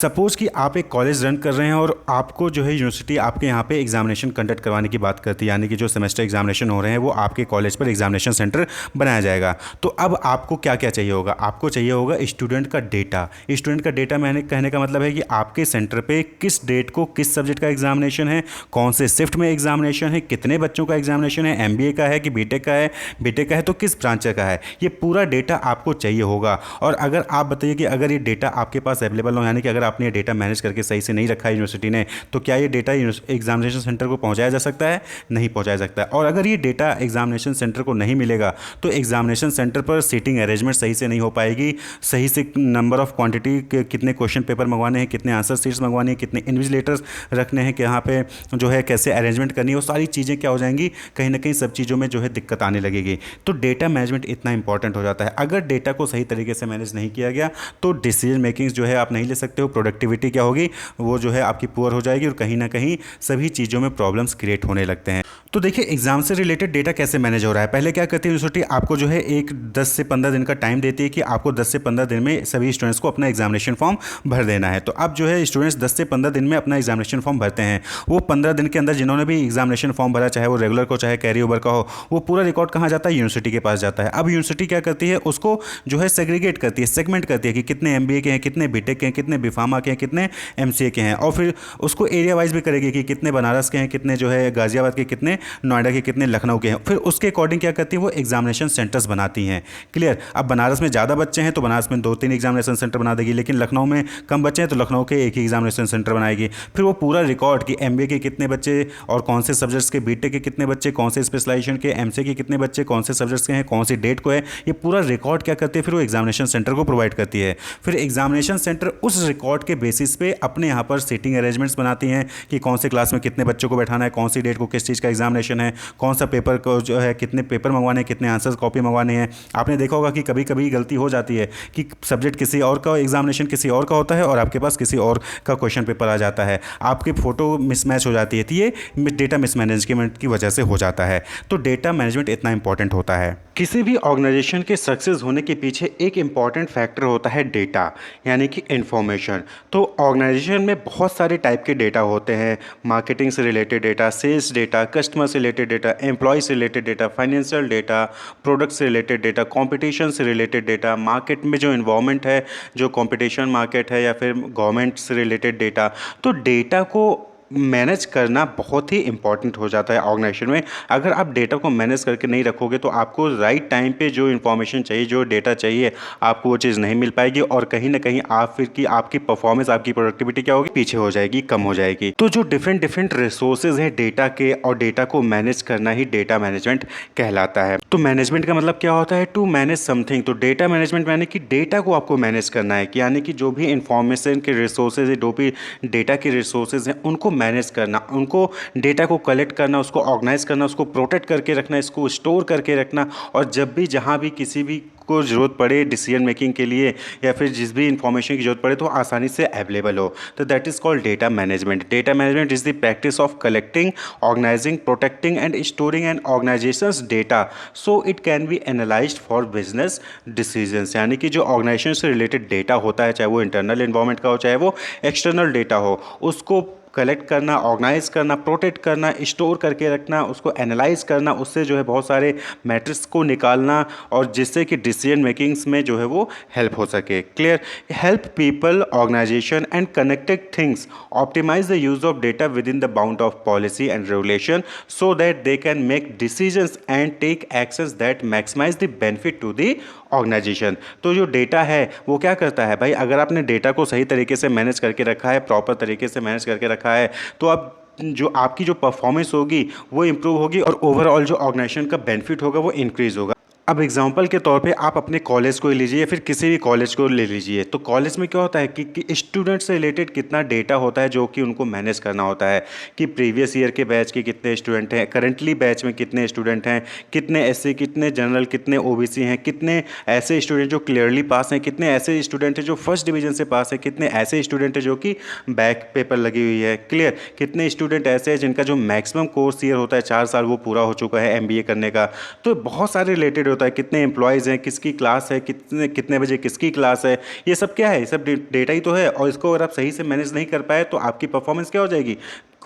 Suppose कि आप एक कॉलेज रन कर रहे हैं और आपको जो है यूनिवर्सिटी आपके यहाँ पे एग्जामिनेशन कंडक्ट करवाने की बात करती है, यानी कि जो सेमेस्टर एग्जामिनेशन हो रहे हैं वो आपके कॉलेज पर एग्जामिनेशन सेंटर बनाया जाएगा। तो अब आपको क्या क्या चाहिए होगा? आपको चाहिए होगा स्टूडेंट का डेटा। स्टूडेंट का डेटा मैंने कहने का मतलब है कि आपके सेंटर पे किस डेट को किस सब्जेक्ट का एग्जामिनेशन है, कौन से शिफ्ट में एग्जामिनेशन है, कितने बच्चों का एग्जामिनेशन है, MBA का है कि बीटेक का है, बीटेक का है तो किस ब्रांच का है, ये पूरा डेटा आपको चाहिए होगा। और अगर आप बताइए कि अगर ये डेटा आपके पास अवेलेबल हो, यानी कि अगर आपने ये डेटा मैनेज करके सही से नहीं रखा है यूनिवर्सिटी ने, तो क्या ये डेटा एग्जामिनेशन सेंटर को पहुंचाया जा सकता है? नहीं पहुंचाया सकता है। और अगर ये डेटा एग्जामिनेशन सेंटर को नहीं मिलेगा तो एग्जामिनेशन सेंटर पर सीटिंग अरेंजमेंट सही से नहीं हो पाएगी, सही से नंबर ऑफ क्वांटिटी कितने क्वेश्चन पेपर मंगवाने हैं, कितने आंसर शीट्स मंगवानी है, कितने इन्विजिलेटर्स रखने हैं कि यहाँ पे जो है कैसे अरेंजमेंट करनी है, वो सारी चीज़ें क्या हो जाएंगी, कहीं ना कहीं सब चीज़ों में जो है दिक्कत आने लगेगी। तो डेटा मैनेजमेंट इतना इंपॉर्टेंट हो जाता है। अगर डेटा को सही तरीके से मैनेज नहीं किया गया तो डिसीजन मेकिंग जो है आप नहीं ले सकते हो, प्रोडक्टिविटी क्या होगी, वो जो है आपकी पुअर हो जाएगी और कहीं ना कहीं सभी चीज़ों में प्रॉब्लम्स क्रिएट होने लगते हैं। तो देखिए एग्जाम से रिलेटेड डेटा कैसे मैनेज हो रहा है। पहले क्या करती है यूनिवर्सिटी, आपको जो है एक 10 से 15 दिन का टाइम देती है कि आपको 10 से 15 दिन में सभी स्टूडेंट्स को अपना एग्जामिनेशन फॉर्म भर देना है। तो अब जो है स्टूडेंट्स 10 से 15 दिन में अपना एग्जामिनेशन फॉर्म भरते हैं। वो 15 दिन के अंदर जिन्होंने भी एग्जामिनेशन फॉर्म भरा, चाहे वो रेगुलर को चाहे कैरी ओवर का हो, वो पूरा रिकॉर्ड कहाँ जाता है? यूनिवर्सिटी के पास जाता है। अब यूनिवर्सिटी क्या करती है, उसको जो है सेग्रीगेट करती है, सेगमेंट करती है कि कितने MBA के हैं, कितने बीटेक के हैं, कितने बीफार्मा के हैं, कितने MCA के हैं, और फिर उसको एरिया वाइज भी करेगी कि कितने बनारस के हैं, कितने जो है गाजियाबाद के, कितने नोएडा के, कितने लखनऊ के हैं। फिर उसके अकॉर्डिंग क्या करती है, वो एग्जामिनेशन सेंटर्स बनाती हैं। क्लियर? अब बनारस में ज़्यादा बच्चे हैं तो बनारस में 2-3 एग्जामिनेशन सेंटर बना देगी, लेकिन लखनऊ में कम बच्चे हैं तो लखनऊ के एक ही एग्जामिनेशन सेंटर बनाएगी। फिर वो पूरा रिकॉर्ड कि MBA के कितने बच्चे और कौन से सब्जेक्ट्स के, बीटेक के कितने बच्चे, कौन से स्पेशलाइजेशन के, MCA के कितने बच्चे, कौन से सब्जेक्ट्स के हैं, कौन सी डेट को है, ये पूरा रिकॉर्ड क्या करती है, फिर वो एग्जामिनेशन सेंटर को प्रोवाइड करती है। फिर एग्जामिनेशन सेंटर उस रिकॉर्ड के बेसिस पे अपने यहाँ पर सीटिंग अरेंजमेंट्स बनाती हैं कि कौन से क्लास में कितने बच्चों को बैठाना है, कौन सी डेट को किस चीज़ का एग्जामिनेशन है, कौन सा पेपर को जो है कितने पेपर मंगवाने हैं, कितने आंसर्स कॉपी मंगवाने हैं। आपने देखा होगा कि कभी कभी गलती हो जाती है कि सब्जेक्ट किसी और का, एग्जामिनेशन किसी और का होता है और आपके पास किसी और का क्वेश्चन पेपर आ जाता है, आपकी फ़ोटो मिसमैच हो जाती है। तो ये डेटा मिसमैनेजमेंट की वजह से हो जाता है। तो डेटा मैनेजमेंट इतना इंपॉर्टेंट होता है। किसी भी ऑर्गेनाइजेशन के सक्सेस होने के पीछे एक इंपॉर्टेंट फैक्टर होता है डेटा, यानी कि इंफॉर्मेशन। तो ऑर्गेनाइजेशन में बहुत सारे टाइप के डेटा होते हैं, मार्केटिंग से related data, sales data, customer से रिलेटेड डेटा, एम्प्लॉय से related data, financial data, product से रिलेटेड डेटा, कंपटीशन से रिलेटेड डेटा, मार्केट में जो इन्वायरमेंट है, जो कंपटीशन मार्केट है, या फिर गवर्नमेंट से रिलेटेड डेटा। तो डेटा को मैनेज करना बहुत ही इंपॉर्टेंट हो जाता है ऑर्गेनाइजेशन में। अगर आप डेटा को मैनेज करके नहीं रखोगे तो आपको राइट टाइम पे जो इन्फॉर्मेशन चाहिए, जो डेटा चाहिए, आपको वो चीज़ नहीं मिल पाएगी और कहीं ना कहीं आप फिर की आपकी परफॉर्मेंस, आपकी प्रोडक्टिविटी क्या होगी, पीछे हो जाएगी, कम हो जाएगी। तो जो डिफरेंट डिफरेंट रिसोर्सेज हैं डेटा के, और डेटा को मैनेज करना ही डेटा मैनेजमेंट कहलाता है। तो मैनेजमेंट का मतलब क्या होता है? To manage something. तो डेटा मैनेजमेंट यानी कि डेटा को आपको मैनेज करना है, कि यानी कि जो भी इंफॉर्मेशन के रिसोर्सेज है, जो भी डेटा के रिसोर्सेज हैं, उनको मैनेज करना, उनको डेटा को कलेक्ट करना, उसको ऑर्गेनाइज करना, उसको प्रोटेक्ट करके रखना, इसको स्टोर करके रखना, और जब भी जहाँ भी किसी भी को ज़रूरत पड़े डिसीजन मेकिंग के लिए, या फिर जिस भी इंफॉर्मेशन की जरूरत पड़े तो आसानी से अवेलेबल हो। तो that is called data management. Data management is the practice of collecting, organising, protecting and storing an organisation's data so it can be analysed for business decisions. यानी कि जो ऑर्गेनाइजेशन से रिलेटेड डेटा होता है, चाहे वो इंटरनल एनवायरनमेंट का हो, चाहे वो एक्सटर्नल डेटा हो, उसको कलेक्ट करना, ऑर्गेनाइज करना, प्रोटेक्ट करना, स्टोर करके रखना, उसको एनालाइज करना, उससे जो है बहुत सारे मैट्रिक्स को निकालना, और जिससे कि डिसीजन मेकिंग्स में जो है वो हेल्प हो सके। Clear? Help people, organisation and connected things optimise the use of data within the bound of policy and regulation so that they can make decisions and take actions that maximise the benefit to the organisation. तो जो data है वो क्या करता है भाई, अगर आपने डेटा को सही तरीके से मैनेज करके रखा है, प्रॉपर तरीके से मैनेज करके रखा है, तो अब जो आपकी जो परफॉर्मेंस होगी वो इंप्रूव होगी, और ओवरऑल जो ऑर्गेनाइजेशन का बेनिफिट होगा वो इंक्रीज होगा। अब एग्जाम्पल के तौर पे आप अपने कॉलेज को लीजिए या फिर किसी भी कॉलेज को ले लीजिए। तो कॉलेज में क्या होता है कि स्टूडेंट से रिलेटेड कितना डेटा होता है जो कि उनको मैनेज करना होता है, कि प्रीवियस ईयर के बैच के कितने स्टूडेंट हैं, करंटली बैच में कितने स्टूडेंट हैं, कितने एससी, कितने जनरल, कितने ओबीसी हैं, कितने ऐसे स्टूडेंट जो क्लियरली पास हैं, कितने ऐसे स्टूडेंट हैं जो फर्स्ट डिवीजन से पास है, कितने ऐसे स्टूडेंट हैं जो कि बैक पेपर लगी हुई है। क्लियर? कितने स्टूडेंट ऐसे हैं जिनका जो मैक्सिमम कोर्स ईयर होता है 4 साल वो पूरा हो चुका है MBA करने का। तो बहुत सारे रिलेटेड होता है, कितने एम्प्लॉयज़ हैं, किसकी क्लास है, कितने कितने बजे किसकी क्लास है, ये सब क्या है, ये सब डेटा ही तो है। और इसको अगर आप सही से मैनेज नहीं कर पाए तो आपकी परफॉर्मेंस क्या हो जाएगी,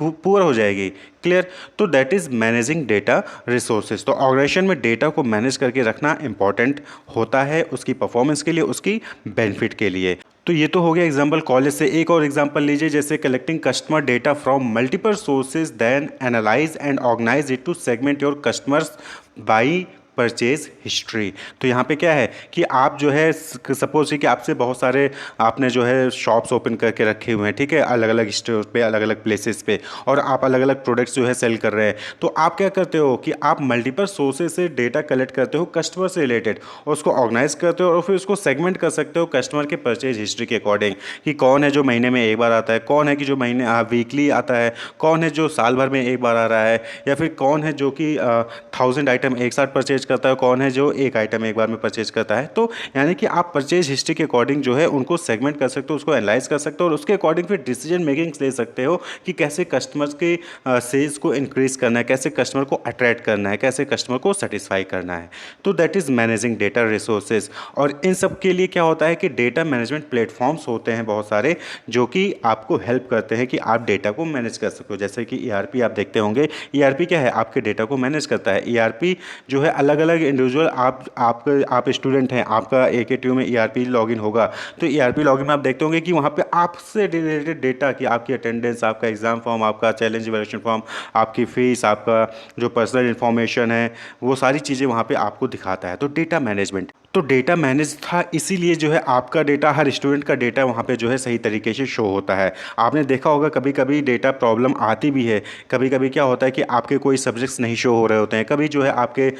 पुअर हो जाएगी। क्लियर। तो that is managing data resources. तो ऑर्गेनाइजेशन में डेटा को मैनेज करके रखना इंपॉर्टेंट होता है उसकी परफॉर्मेंस के लिए, उसकी बेनिफिट के लिए। तो ये तो हो गया एग्जाम्पल कॉलेज से। एक और एग्जाम्पल लीजिए, जैसे collecting customer data from multiple sources then analyse and organise it to segment your customers by purchase history. तो यहाँ पे क्या है कि आप जो है सपोज कि आपसे बहुत सारे आपने जो है शॉप्स ओपन करके रखे हुए हैं, ठीक है, अलग अलग स्टोर पे, अलग अलग प्लेसेस पे, और आप अलग अलग प्रोडक्ट्स जो है सेल कर रहे हैं। तो आप क्या करते हो कि आप मल्टीपल सोर्सेज से डेटा कलेक्ट करते हो कस्टमर से रिलेटेड, और उसको ऑर्गेनाइज करते हो और फिर उसको सेगमेंट कर सकते हो कस्टमर के परचेज हिस्ट्री के अकॉर्डिंग, कि कौन है जो महीने में एक बार आता है, कौन है कि जो महीने वीकली आता है, कौन है जो साल भर में एक बार आ रहा है, या फिर कौन है जो कि 1000 आइटम एक साथ परचेज करता है, कौन है जो एक आइटम एक बार में परचेज करता है। तो यानी कि आप परचेज हिस्ट्री के अकॉर्डिंग जो है उनको सेगमेंट कर सकते हो, उसको एनालाइज कर सकते हो, और उसके अकॉर्डिंग फिर डिसीजन मेकिंग ले सकते हो कि कैसे कस्टमर्स के सेल्स को इंक्रीज करना है, कैसे कस्टमर को अट्रैक्ट करना है, कैसे कस्टमर को सेटिस्फाई करना है। तो that is managing data resources. और इन सब के लिए क्या होता है कि डेटा मैनेजमेंट प्लेटफॉर्म्स होते हैं बहुत सारे, जो कि आपको हेल्प करते हैं कि आप डेटा को मैनेज कर सको। जैसे कि ईआरपी आप देखते होंगे, ईआरपी क्या है, आपके डेटा को मैनेज करता है। ईआरपी जो है अलग अलग इंडिविजुअल, आप स्टूडेंट हैं, आपका AKTU में ईआरपी लॉगिन होगा, तो ईआरपी लॉगिन में आप देखते होंगे कि वहाँ पे आपसे रिलेटेड डेटा, कि आपकी अटेंडेंस, आपका एग्जाम फॉर्म, आपका चैलेंज इवैल्यूएशन फॉर्म, आपकी फीस, आपका जो पर्सनल इन्फॉर्मेशन है, वो सारी चीज़ें वहाँ पे आपको दिखाता है। तो डेटा मैनेजमेंट, तो डेटा मैनेज था, इसीलिए जो है आपका डेटा, हर स्टूडेंट का डेटा वहाँ पे जो है सही तरीके से शो होता है। आपने देखा होगा कभी कभी डेटा प्रॉब्लम आती भी है, कभी कभी क्या होता है कि आपके कोई सब्जेक्ट्स नहीं शो हो रहे होते हैं, कभी जो है आपके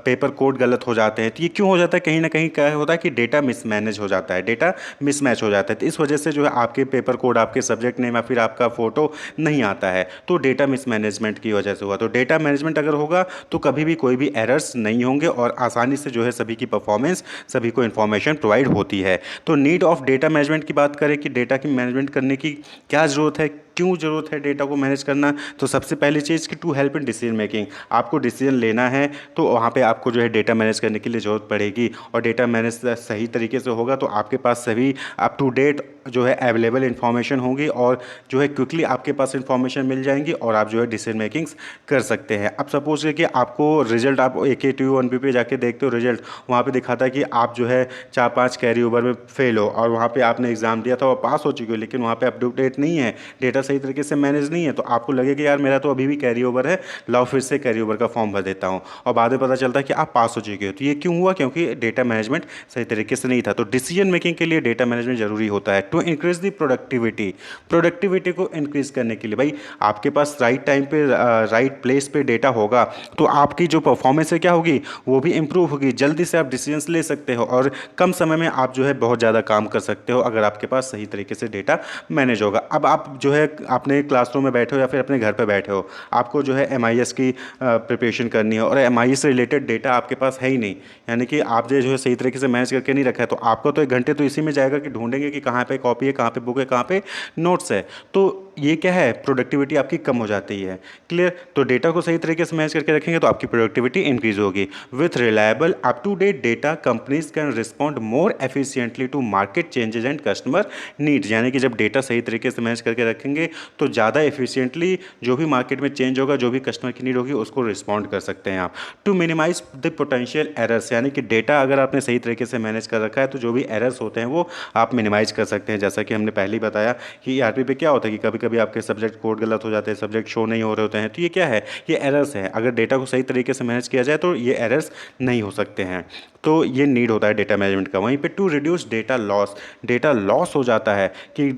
पेपर कोड गलत हो जाते हैं। तो ये क्यों हो जाता है, कहीं ना कहीं क्या होता है कि डेटा मिसमैनेज हो जाता है, डेटा मिसमैच हो जाता है। तो इस वजह से जो है आपके पेपर कोड, आपके सब्जेक्ट नेम या फिर आपका फोटो नहीं आता है, तो डेटा मिसमैनेजमेंट की वजह से हुआ। तो डेटा मैनेजमेंट अगर होगा तो कभी भी कोई भी एरर्स नहीं होंगे, और आसानी से जो है सभी की परफॉर्मेंस, सभी को इन्फॉर्मेशन प्रोवाइड होती है। तो नीड ऑफ डेटा मैनेजमेंट की बात करें कि डेटा की मैनेजमेंट करने की क्या ज़रूरत है, क्यों ज़रूरत है डेटा को मैनेज करना। तो सबसे पहली चीज़ कि to help in decision making, आपको डिसीजन लेना है तो वहाँ पे आपको जो है डेटा मैनेज करने के लिए ज़रूरत पड़ेगी। और डेटा मैनेज सही तरीके से होगा तो आपके पास सभी अप टू डेट जो है अवेलेबल इन्फॉर्मेशन होगी, और जो है क्विकली आपके पास इन्फॉर्मेशन मिल जाएंगी, और आप जो है डिसीजन मेकिंग्स कर सकते हैं। अब सपोज कि आपको रिजल्ट, आप AKTU 1B पे जाके देखते हो रिजल्ट, वहाँ पे दिखाता है कि आप जो है 4-5 कैरी ओवर में फेल हो, और वहाँ पे आपने एग्जाम दिया था और पास हो चुके हो, लेकिन वहाँ पे अप टू डेट नहीं है, डेटा सही तरीके से मैनेज नहीं है। तो आपको लगे कि यार मेरा तो अभी भी कैरी ओवर है, लाओ फिर से कैरी ओवर का फॉर्म भर देता हूँ, और बाद में पता चलता है कि आप पास हो चुके हो। तो ये क्यों हुआ, क्योंकि डेटा मैनेजमेंट सही तरीके से नहीं था। तो डिसीजन मेकिंग के लिए डेटा मैनेजमेंट जरूरी होता है। टू इंक्रीज द प्रोडक्टिविटी को इंक्रीज करने के लिए, भाई आपके पास राइट टाइम पे राइट प्लेस पे डेटा होगा तो आपकी जो परफॉर्मेंस है क्या होगी, वो भी इंप्रूव होगी, जल्दी से आप डिसीजंस ले सकते हो, और कम समय में आप जो है बहुत ज़्यादा काम कर सकते हो अगर आपके पास सही तरीके से डेटा मैनेज होगा। अब आप जो है अपने क्लासरूम में बैठे हो या फिर अपने घर पे बैठे हो, आपको जो है MIS की प्रिपरेशन करनी है, और MIS से रिलेटेड डेटा आपके पास है ही नहीं, यानी कि आप जो है सही तरीके से मैनेज करके नहीं रखा है, तो आपका तो 1 घंटे तो इसी में जाएगा कि ढूंढेंगे कि कहाँ पे कॉपी है, कहाँ पे बुक है, कहाँ पे नोट्स है। तो ये क्या है, प्रोडक्टिविटी आपकी कम हो जाती है। क्लियर। तो डेटा को सही तरीके से मैनेज करके रखेंगे तो आपकी प्रोडक्टिविटी इंक्रीज होगी। With reliable up to date data companies can respond more efficiently to market changes and customer needs, यानी कि जब डेटा सही तरीके से मैनेज करके रखेंगे तो ज़्यादा एफिशिएंटली जो भी मार्केट में चेंज होगा, जो भी कस्टमर की नीड होगी, उसको रिस्पॉन्ड कर सकते हैं आप। To minimise the potential errors, यानी कि डेटा अगर आपने सही तरीके से मैनेज कर रखा है तो जो भी एरर्स होते हैं वो आप मिनिमाइज कर सकते हैं। जैसा कि हमने पहले ही बताया कि ERP पे क्या होता है कि कभी कभी आपके सब्जेक्ट कोड गलत हो जाते हैं, सब्जेक्ट शो नहीं हो रहे होते हैं, तो ये क्या है, ये एरर्स है। अगर डेटा को सही तरीके से मैनेज किया जाए तो ये एरर्स नहीं हो सकते हैं। तो ये नीड होता है डेटा मैनेजमेंट का। वहीं पे to reduce data loss, data loss हो जाता है कि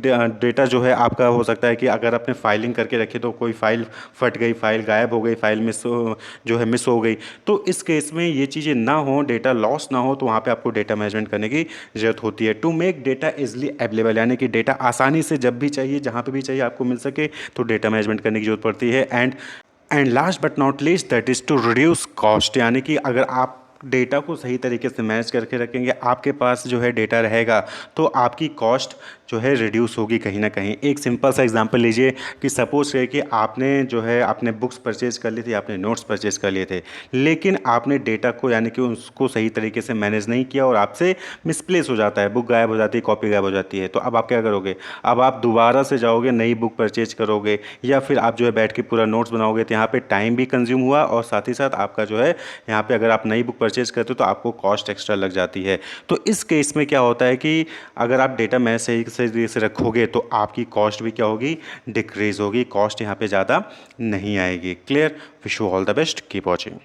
डेटा जो है आपका हो सकता है कि अगर आपने फाइलिंग करके रखी तो कोई फाइल फट गई, फाइल गायब हो गई, फाइल जो है मिस हो गई। तो इस केस में ये चीज़ें ना हो, डेटा लॉस ना हो, तो वहाँ पे आपको डेटा मैनेजमेंट करने की ज़रूरत होती है। To make data easily available, यानी कि डेटा आसानी से जब भी चाहिए, जहाँ पे भी चाहिए आपको मिल सके, तो डेटा मैनेजमेंट करने की जरूरत पड़ती है। And last but not least that is to reduce cost, यानी कि अगर आप डेटा को सही तरीके से मैनेज करके रखेंगे, आपके पास जो है डेटा रहेगा तो आपकी कॉस्ट जो है रिड्यूस होगी कहीं ना कहीं। एक सिंपल सा एग्जांपल लीजिए कि सपोज करिए कि आपने जो है आपने बुक्स परचेज कर ली थी, आपने नोट्स परचेज कर लिए थे, लेकिन आपने डेटा को यानी कि उसको सही तरीके से मैनेज नहीं किया और आपसे मिसप्लेस हो जाता है, बुक गायब हो जाती है, कॉपी गायब हो जाती है। तो अब आप क्या करोगे? अब आप दोबारा से जाओगे, नई बुक परचेज करोगे, या फिर आप जो है बैठ के पूरा नोट्स बनाओगे। तो यहाँ पे टाइम भी कंज्यूम हुआ और साथ ही साथ आपका जो है यहाँ पे अगर आप नई बुक परचेज करते हो तो आपको कॉस्ट एक्स्ट्रा लग जाती है। तो इस केस में क्या होता है कि अगर आप डेटा मैनेज सही तरीके से रखोगे तो आपकी कॉस्ट भी क्या होगी? डिक्रीज होगी, कॉस्ट यहाँ पे ज़्यादा नहीं आएगी। Clear? Wish you all the best, keep watching.